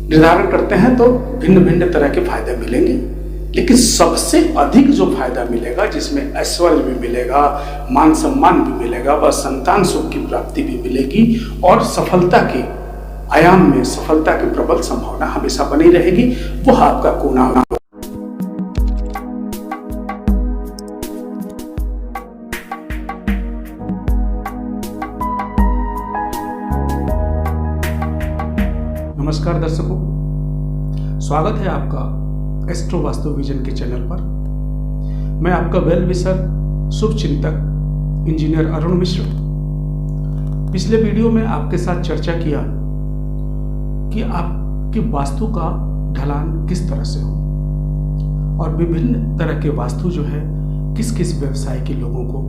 निर्धारण करते हैं तो भिन्न भिन्न तरह के फायदे मिलेंगे, लेकिन सबसे अधिक जो फायदा मिलेगा, जिसमें ऐश्वर्य भी मिलेगा, मान सम्मान भी मिलेगा, वह संतान सुख की प्राप्ति भी मिलेगी और सफलता के आयाम में सफलता की प्रबल संभावना हमेशा बनी रहेगी। वह आपका कोना। नमस्कार दर्शकों, स्वागत है आपका एस्ट्रो वास्तु विजन के चैनल पर। मैं आपका वेल विशर, शुभ चिंतक इंजीनियर अरुण मिश्र। पिछले वीडियो में आपके साथ चर्चा किया कि आपकी वास्तु का ढलान किस तरह से हो और विभिन्न तरह के वास्तु जो है किस किस व्यवसाय के लोगों को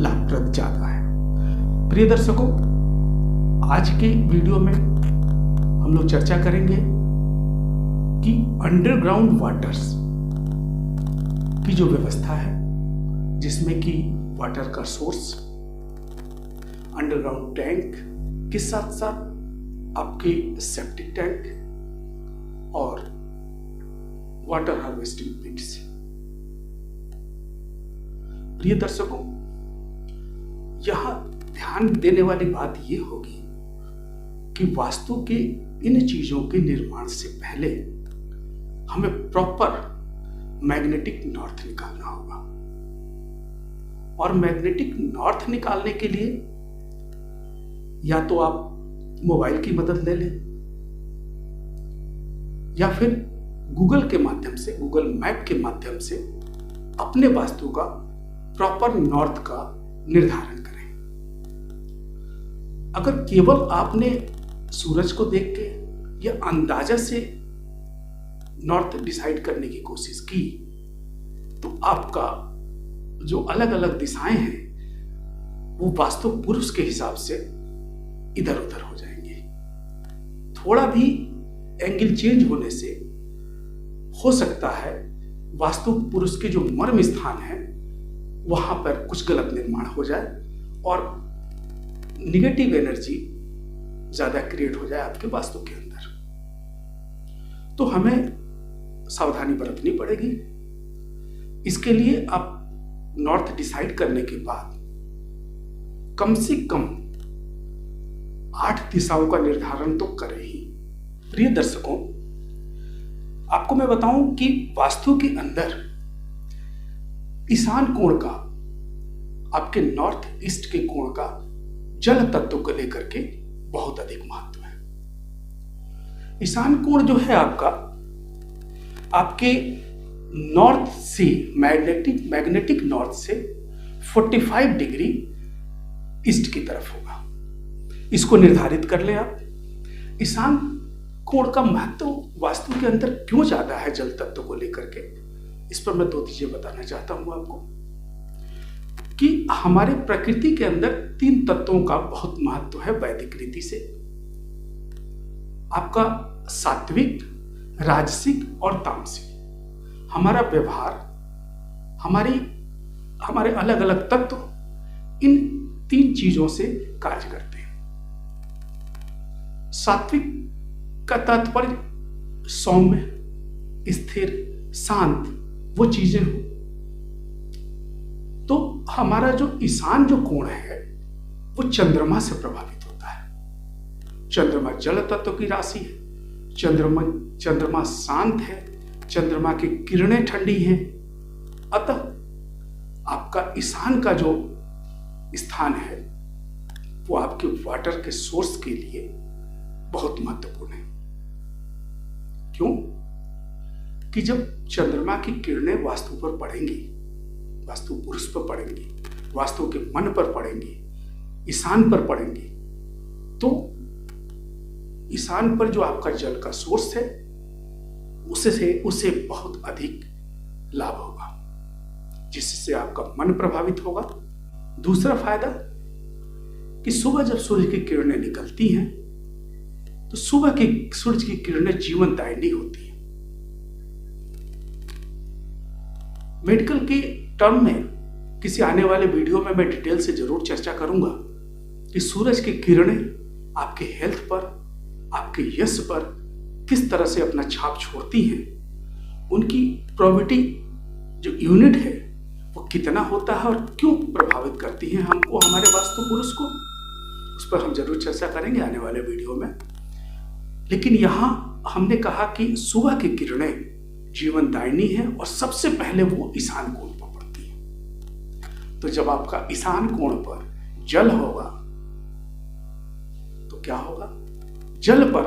लाभप्रद जाता है। प्रिय दर्शकों, आज के वीडियो में हम लोग चर्चा करेंगे कि अंडरग्राउंड वाटर्स की जो व्यवस्था है, जिसमें कि वाटर का सोर्स, अंडरग्राउंड टैंक के साथ साथ आपके सेप्टिक टैंक और वाटर हार्वेस्टिंग पिट्स। प्रिय दर्शकों, यहां ध्यान देने वाली बात यह होगी कि वास्तु के इन चीजों के निर्माण से पहले हमें प्रॉपर मैग्नेटिक नॉर्थ निकालना होगा। और मैग्नेटिक नॉर्थ निकालने के लिए या तो आप मोबाइल की मदद ले लें या फिर गूगल के माध्यम से, गूगल मैप के माध्यम से अपने वास्तु का प्रॉपर नॉर्थ का निर्धारण करें। अगर केवल आपने सूरज को देख के या अंदाजा से नॉर्थ डिसाइड करने की कोशिश की तो आपका जो अलग अलग दिशाएं हैं वो वास्तु पुरुष के हिसाब से इधर उधर हो जाएंगे। थोड़ा भी एंगल चेंज होने से हो सकता है वास्तु पुरुष के जो मर्म स्थान है वहां पर कुछ गलत निर्माण हो जाए और निगेटिव एनर्जी ज्यादा क्रिएट हो जाए आपके वास्तु के अंदर। तो हमें सावधानी बरतनी पड़ेगी। इसके लिए आप नॉर्थ डिसाइड करने के बाद कम से कम 8 दिशाओं का निर्धारण तो करें ही। प्रिय दर्शकों, आपको मैं बताऊं कि वास्तु के अंदर ईशान कोण का, आपके नॉर्थ ईस्ट के कोण का जल तत्व को लेकर के बहुत अधिक महत्व है। ईशान कोण जो है आपका, आपके नॉर्थ से मैग्नेटिक नॉर्थ से 45 डिग्री ईस्ट की तरफ होगा। इसको निर्धारित कर लें आप। ईशान कोण का महत्व वास्तु के अंदर क्यों ज्यादा है जल तत्व को लेकर के, इस पर मैं 2 चीजें बताना चाहता हूं आपको कि हमारे प्रकृति के अंदर 3 तत्वों का बहुत महत्व है वैदिक रीति से। आपका सात्विक, राजसिक और तामसिक। हमारा व्यवहार, हमारे अलग अलग तत्व इन 3 चीजों से कार्य करते हैं। सात्विक का तात्पर्य सौम्य, स्थिर, शांत वो चीजें हो। तो हमारा जो ईशान जो कोण है वो चंद्रमा से प्रभावित होता है। चंद्रमा जल तत्व की राशि है। चंद्रमा शांत है। चंद्रमा की किरणें ठंडी हैं। अतः आपका ईशान का जो स्थान है वो आपके वाटर के सोर्स के लिए बहुत महत्वपूर्ण है। क्यों? कि जब चंद्रमा की किरणें वास्तु पर पड़ेंगी, वास्तु पुरुष पर पड़ेंगी, वास्तु के मन पर पड़ेंगी, ईशान पर पड़ेंगी, तो ईशान पर जो आपका जल का सोर्स है उससे बहुत अधिक लाभ होगा, जिससे आपका मन प्रभावित होगा। दूसरा फायदा कि सुबह जब सूर्य की किरणें निकलती हैं तो सुबह की सूरज की किरणें जीवनदायिनी होती हैं। मेडिकल के टर्म में किसी आने वाले वीडियो में मैं डिटेल से जरूर चर्चा करूंगा कि सूरज की किरणें आपके हेल्थ पर, आपके यश पर, किस तरह से अपना छाप छोड़ती हैं, उनकी प्रोबेबिलिटी जो यूनिट है वो कितना होता है और क्यों प्रभावित करती हैं हमको, हमारे वास्तु पुरुष को, उस पर हम जरूर चर्चा करेंगे आने वाले वीडियो में। लेकिन यहाँ हमने कहा कि सुबह की किरणें जीवनदायिनी है और सबसे पहले वो ईशान कोण पर पड़ती है। तो जब आपका ईशान कोण पर जल होगा तो क्या होगा, जल पर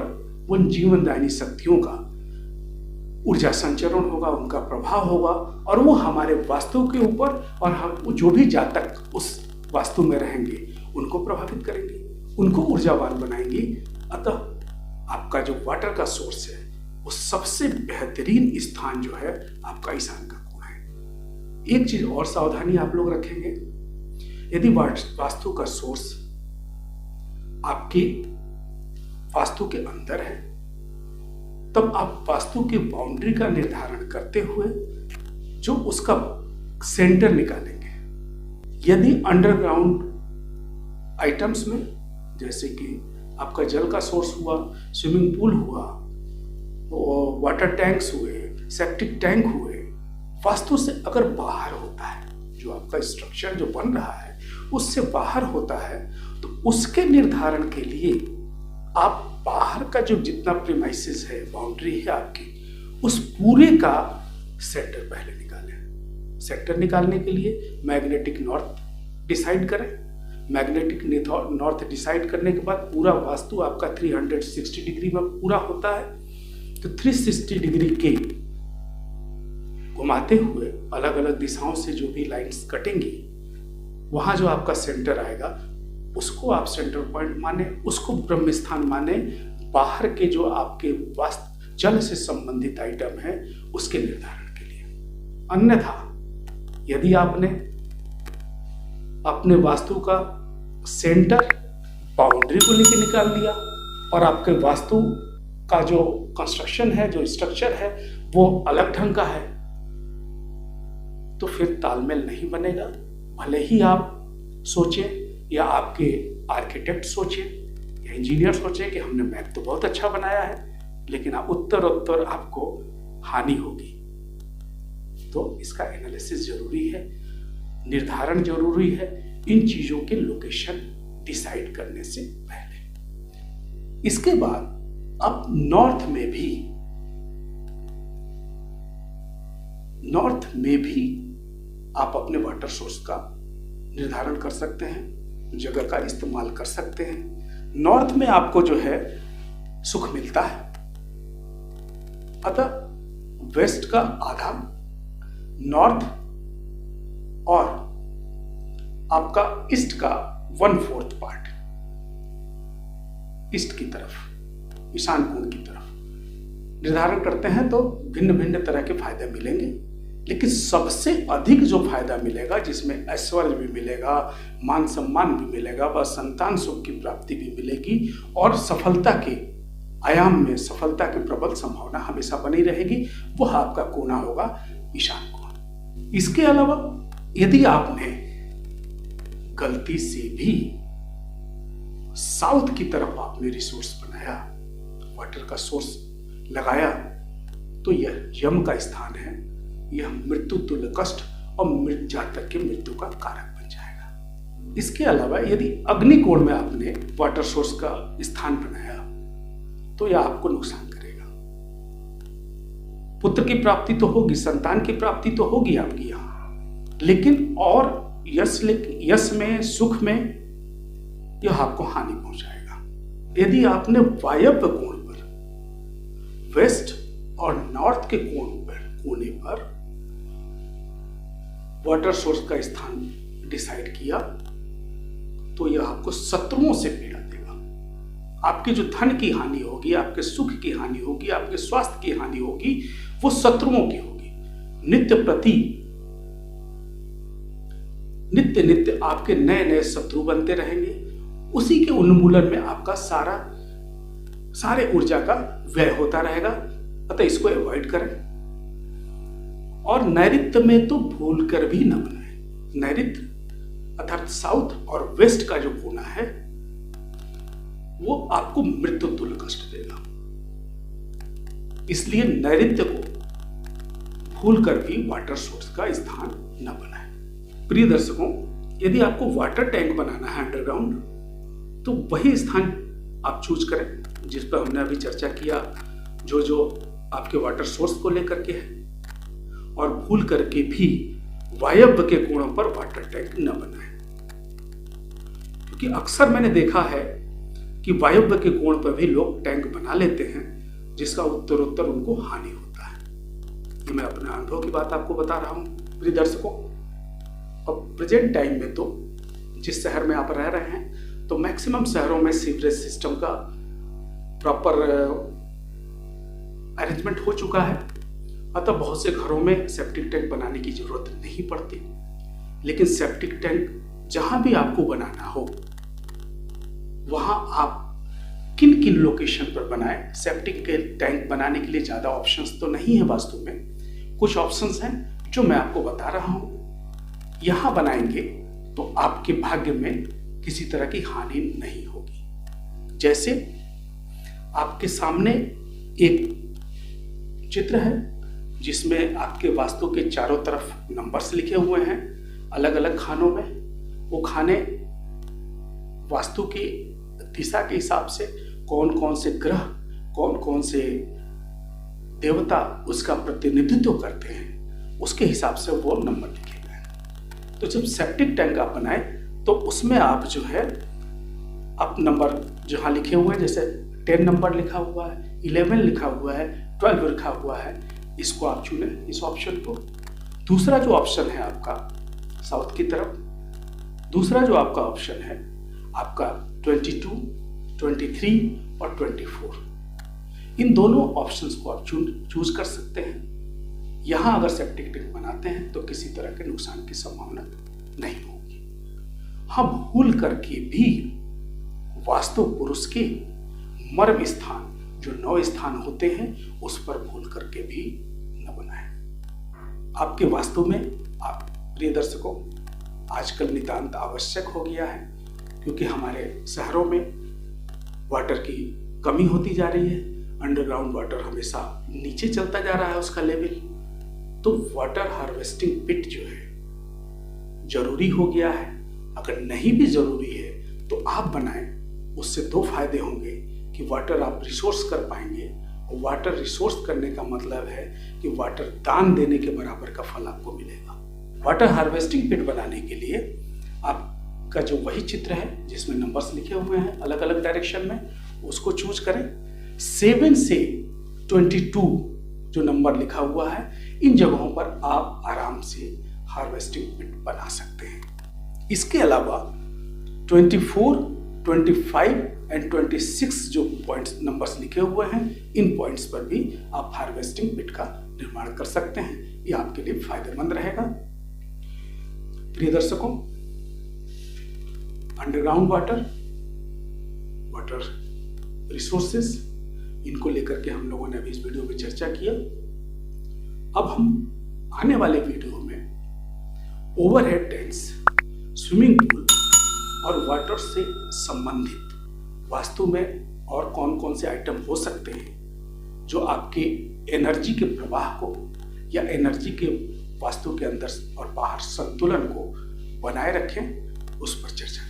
वो जीवनदायिनी शक्तियों का ऊर्जा संचरण होगा, उनका प्रभाव होगा और वो हमारे वास्तु के ऊपर और हम जो भी जातक उस वास्तु में रहेंगे उनको प्रभावित करेंगे, उनको ऊर्जावान बनाएंगे। अतः आपका जो वाटर का सोर्स है वो सबसे बेहतरीन स्थान जो है आपका ईशान का कोण है। एक चीज और सावधानी आप लोग रखेंगे, यदि वास्तु का सोर्स आपके वास्तु के अंदर है तब आप वास्तु की बाउंड्री का निर्धारण करते हुए जो उसका सेंटर निकालेंगे। यदि अंडरग्राउंड आइटम्स में, जैसे कि आपका जल का सोर्स हुआ, स्विमिंग पूल हुआ, वाटर टैंक्स हुए, सेप्टिक टैंक हुए, वास्तु से अगर बाहर होता है, जो आपका स्ट्रक्चर जो बन रहा है उससे बाहर होता है, तो उसके निर्धारण के लिए आप बाहर का जो जितना प्रीमाइसेस है, बाउंड्री है आपकी, उस पूरे का सेक्टर पहले निकालें। सेक्टर निकालने के लिए मैग्नेटिक नॉर्थ डिसाइड करें। मैग्नेटिक नॉर्थ डिसाइड करने के बाद पूरा वास्तु आपका 360 डिग्री में पूरा होता है, तो 360 डिग्री के घुमाते हुए अलग अलग दिशाओं से जो भी लाइंस कटेंगी, वहां जो आपका सेंटर आएगा उसको आप सेंटर पॉइंट माने, उसको ब्रह्म स्थान माने। बाहर के जो आपके वास्तु जल से संबंधित आइटम है उसके निर्धारण के लिए। अन्यथा यदि आपने अपने वास्तु का सेंटर बाउंड्री को लेकर निकाल लिया और आपके वास्तु का जो कंस्ट्रक्शन है, जो स्ट्रक्चर है वो अलग ढंग का है, तो फिर तालमेल नहीं बनेगा। भले ही आप सोचें या आपके आर्किटेक्ट सोचें या इंजीनियर सोचें कि हमने मैप तो बहुत अच्छा बनाया है, लेकिन उत्तर आपको हानि होगी। तो इसका एनालिसिस जरूरी है, निर्धारण जरूरी है इन चीजों के लोकेशन डिसाइड करने से पहले। इसके बाद अब नॉर्थ में भी आप अपने वाटर सोर्स का निर्धारण कर सकते हैं, जगह का इस्तेमाल कर सकते हैं। नॉर्थ में आपको जो है सुख मिलता है, अतः वेस्ट का आधा, नॉर्थ और आपका ईस्ट का 1/4 पार्ट ईस्ट की तरफ, ईशान कोण की तरफ निर्धारण करते हैं तो भिन्न भिन्न तरह के फायदे मिलेंगे। लेकिन सबसे अधिक जो फायदा मिलेगा, जिसमें ऐश्वर्य भी मिलेगा, मान सम्मान भी मिलेगा, वह संतान सुख की प्राप्ति भी मिलेगी और सफलता के आयाम में सफलता की प्रबल संभावना हमेशा बनी रहेगी, वह आपका कोना होगा ईशान कोण। इसके अलावा यदि आपने गलती से भी साउथ की तरफ आपने रिसोर्स बनाया, वाटर का सोर्स लगाया, तो यह यम का स्थान है, यह मृत्यु तुल्य कष्ट और जातक के मृत्यु का कारक बन जाएगा। इसके अलावा यदि अग्नि कोण में आपने वाटर सोर्स का स्थान बनाया तो यह आपको नुकसान करेगा। पुत्र की प्राप्ति तो होगी, संतान की प्राप्ति तो होगी आपकी यहां, लेकिन और यश में, सुख में यह आपको हानि पहुंचाएगा। यदि आपने वायव्य कोण पर, वेस्ट और नॉर्थ के कोने पर वाटर सोर्स का स्थान डिसाइड किया तो यह आपको शत्रुओं से पीड़ा देगा। आपके जो धन की हानि होगी, आपके सुख की हानि होगी, आपके स्वास्थ्य की हानि होगी, वो शत्रुओं की होगी। नित्य आपके नए नए शत्रु बनते रहेंगे। उसी के उन्मूलन में आपका सारे ऊर्जा का व्यय होता रहेगा। अतः इसको अवॉइड करें। और नैऋत्य में तो भूल कर भी न बनाए। नैऋत्य अर्थात साउथ और वेस्ट का जो कोना है वो आपको मृत्यु तुल्य कष्ट देगा। इसलिए नैऋत्य को भूलकर भी वाटर सोर्स का स्थान न बनाएं। प्रिय दर्शकों, यदि आपको वाटर टैंक बनाना है अंडरग्राउंड, तो वही स्थान आप चूज करें जिस पर हमने अभी चर्चा किया, जो आपके वाटर सोर्स को लेकर के है, और भूल करके भी वायव्य के कोणों पर वाटर टैंक न बनाएं। क्योंकि अक्सर मैंने देखा है कि वायव्य के कोण पर भी लोग टैंक बना लेते हैं, जिसका उत्तरोत्तर उनको हानि होता है। ये मैं अपने अनुभव की बात आपको बता रहा हूं प्रिय दर्शकों। अब प्रेजेंट टाइम में तो जिस शहर में आप रह रहे हैं, तो मैक्सिमम शहरों में सीवरेज सिस्टम का प्रॉपर अरेंजमेंट हो चुका है, अतः बहुत से घरों में सेप्टिक टैंक बनाने की जरूरत नहीं पड़ती। लेकिन सेप्टिक टैंक जहां भी आपको बनाना हो, वहां आप किन किन लोकेशन पर बनाएं। सेप्टिक टैंक बनाने के लिए ज्यादा ऑप्शंस तो नहीं है वास्तु में, कुछ ऑप्शंस हैं जो मैं आपको बता रहा हूं। यहां बनाएंगे तो आपके भाग्य में किसी तरह की हानि नहीं होगी। जैसे आपके सामने एक चित्र है जिसमें आपके वास्तु के चारों तरफ नंबर्स लिखे हुए हैं अलग अलग खानों में। वो खाने वास्तु की दिशा के हिसाब से कौन कौन से ग्रह, कौन कौन से देवता उसका प्रतिनिधित्व करते हैं, उसके हिसाब से वो नंबर लिखे गए हैं। तो जब सेप्टिक टैंक आप बनाए तो उसमें आप जो है आप नंबर जहाँ लिखे हुए हैं, जैसे 10 नंबर लिखा हुआ है, 11 लिखा हुआ है, 12 लिखा हुआ है, इसको आप चुने, इस ऑप्शन को। दूसरा जो ऑप्शन है आपका साउथ की तरफ, दूसरा जो आपका ऑप्शन है आपका 22, 23 और 24, इन दोनों ऑप्शंस को आप चूज कर सकते हैं। यहां अगर सेप्टिक टैंक बनाते हैं तो किसी तरह के नुकसान की संभावना नहीं होगी। हाँ, भूल करके भी वास्तु पुरुष के मर्म स्थान, जो 9 स्थान होते हैं, उस पर भूल करके भी न बनाएं। आपके वास्तु में आप प्रिय दर्शकों, आजकल नितांत आवश्यक हो गया है, क्योंकि हमारे शहरों में वाटर की कमी होती जा रही है। अंडरग्राउंड वाटर हमेशा नीचे चलता जा रहा है उसका लेवल। तो वाटर हार्वेस्टिंग पिट जो है जरूरी हो गया है। अगर नहीं भी जरूरी है तो आप बनाएं, उससे 2 फायदे होंगे कि वाटर आप रिसोर्स कर पाएंगे, और वाटर रिसोर्स करने का मतलब है कि वाटर दान देने के बराबर का फल आपको मिलेगा। वाटर हार्वेस्टिंग पिट बनाने के लिए आपका जो वही चित्र है जिसमें नंबर्स लिखे हुए हैं अलग अलग डायरेक्शन में, उसको चूज करें। 7 से 22 जो नंबर लिखा हुआ है, इन जगहों पर आप आराम से हार्वेस्टिंग पिट बना सकते हैं। इसके अलावा 24, 25 एंड 26 जो पॉइंट्स नंबर्स लिखे हुए हैं, इन पॉइंट्स पर भी आप हार्वेस्टिंग पिट का निर्माण कर सकते हैं। ये आपके लिए फायदेमंद रहेगा। प्रिय दर्शकों, अंडरग्राउंड वाटर रिसोर्सेस, इनको लेकर के हम लोगों ने अभी इस वीडियो में चर्चा किया। अब हम आने वाले वीडियो में ओवरहेड टैंक्स, स्विमिंग पूल और वाटर से संबंधित वास्तु में और कौन कौन से आइटम हो सकते हैं जो आपके एनर्जी के प्रवाह को या एनर्जी के वास्तु के अंदर और बाहर संतुलन को बनाए रखें, उस पर चर्चा